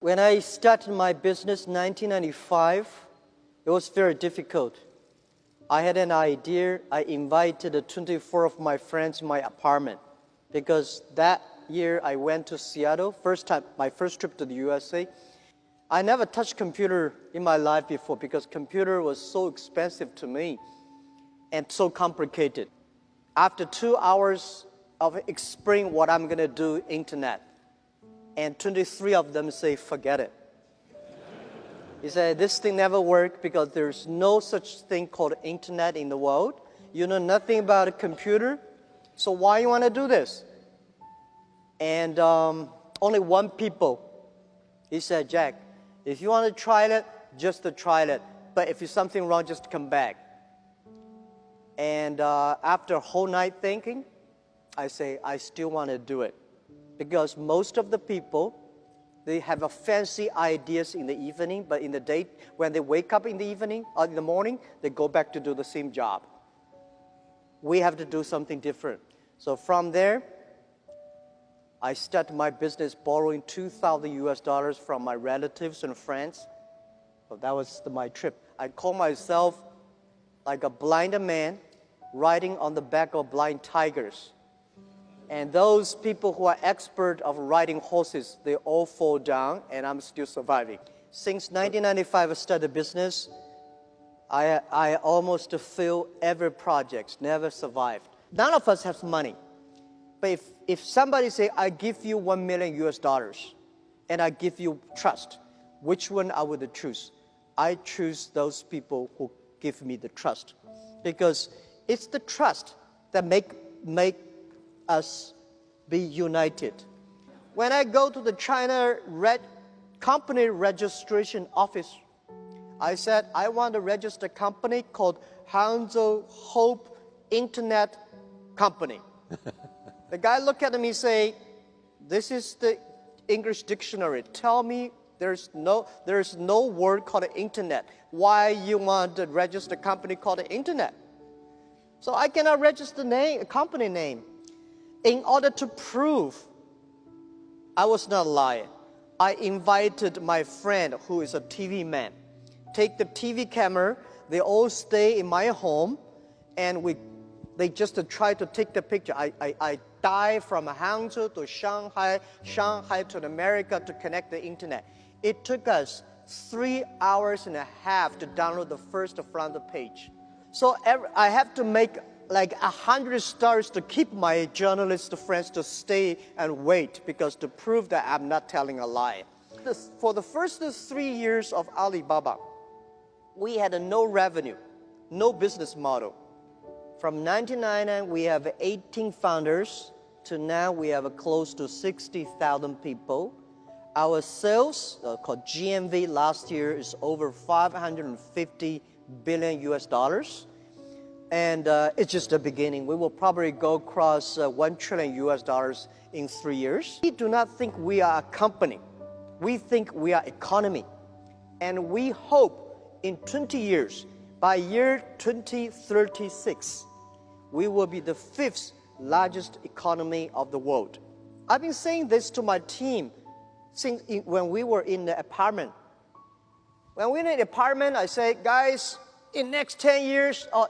When I started my business in 1995, it was very difficult. I had an idea. I invited 24 of my friends in my apartment because that year I went to Seattle, my first trip to the USA. I never touched computer in my life before because computer was so expensive to me and so complicated. After 2 hours of explaining what I'm going to do, internet, and 23 of them say, forget it. He said, this thing never worked because there's no such thing called internet in the world. You know nothing about a computer, so why you want to do this? And only one people, he said, Jack, if you want to try it, just to try it. But if there's something wrong, just come back. And after a whole night thinking, I say, I still want to do it. Because most of the people, they have a fancy ideas in the evening, but in the day, when they wake up in the evening or in the morning, they go back to do the same job. We have to do something different. So from there, I started my business borrowing $2,000 from my relatives and friends. So that was my trip. I call myself like a blind man riding on the back of blind tigers. And those people who are expert of riding horses, they all fall down, and I'm still surviving. Since 1995, I started business. I almost failed every project, never survived. None of us have money. But if somebody say, I give you $1 million US, and I give you trust, which one I would choose? I choose those people who give me the trust. Because it's the trust that make us be united. When I go to the China company registration office, I said, I want to register a company called Hangzhou Hope Internet Company. The guy looked at me and say, this is the English dictionary. Tell me there's no word called internet. Why you want to register a company called internet? So I cannot register a company name. In order to prove I was not lying, I invited my friend who is a TV man. Take the TV camera, they all stay in my home, and they just try to take the picture. I dive from Hangzhou to Shanghai, Shanghai to America to connect the internet. It took us 3 hours and a half to download the first front page. So I have to make like 100 stars to keep my journalist friends to stay and wait because to prove that I'm not telling a lie. For the first 3 years of Alibaba, we had no revenue, no business model. From 1999, we have 18 founders to now we have close to 60,000 people. Our sales, called GMV last year, is over 550 billion US. And it's just the beginning. We will probably go across $1 trillion US in 3 years. We do not think we are a company. We think we are economy. And we hope in 20 years, by year 2036, we will be the 5th largest economy of the world. I've been saying this to my team since when we were in the apartment. When we were in the apartment, I say, guys, in next 10 years, or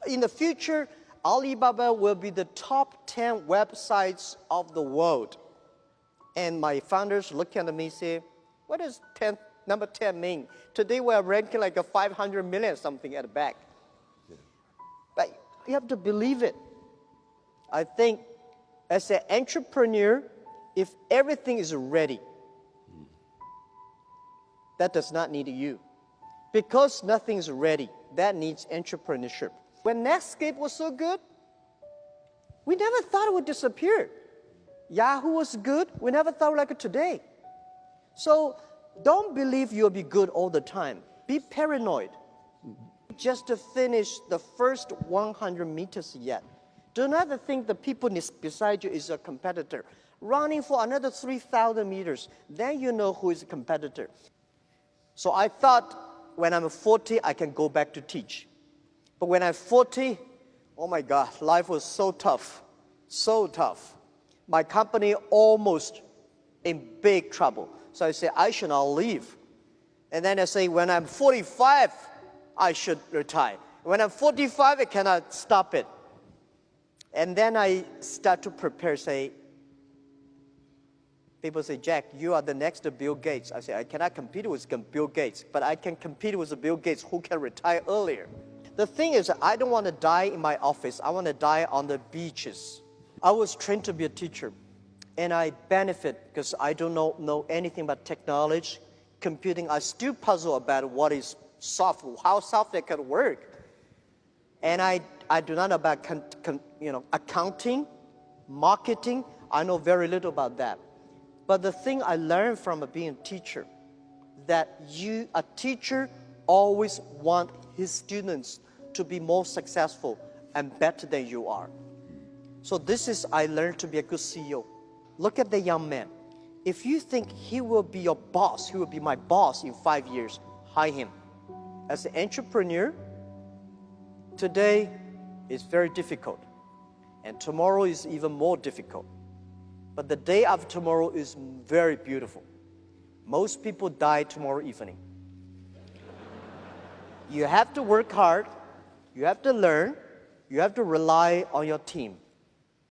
in the future, Alibaba will be the top 10 websites of the world. And my founders look at me and say, what does number 10 mean? Today we are ranking like a 500 million something at the back. Yeah. But you have to believe it. I think as an entrepreneur, if everything is ready, that does not need you. Because nothing is ready, that needs entrepreneurship. When Netscape was so good, we never thought it would disappear. Yahoo was good, we never thought like it today. So don't believe you'll be good all the time. Be paranoid. Just to finish the first 100 meters yet. Do not think the people beside you is a competitor. Running for another 3,000 meters, then you know who is a competitor. So I thought when I'm 40, I can go back to teach. But when I'm 40, oh my God, life was so tough, so tough. My company almost in big trouble. So I say, I should not leave. And then I say, when I'm 45, I should retire. When I'm 45, I cannot stop it. And then I start to prepare, say, people say, Jack, you are the next Bill Gates. I say, I cannot compete with Bill Gates, but I can compete with Bill Gates who can retire earlier. The thing is, I don't want to die in my office. I want to die on the beaches. I was trained to be a teacher, and I benefit because I don't know anything about technology, computing. I still puzzle about what is software, how software can work. And I do not know about accounting, marketing. I know very little about that. But the thing I learned from being a teacher, that a teacher always want his students to be more successful and better than you are. So this is, I learned to be a good CEO. Look at the young man. If you think he will be your boss, he will be my boss in 5 years, hire him. As an entrepreneur, today is very difficult, and tomorrow is even more difficult. But the day after tomorrow is very beautiful. Most people die tomorrow evening. You have to work hard, you have to learn, you have to rely on your team.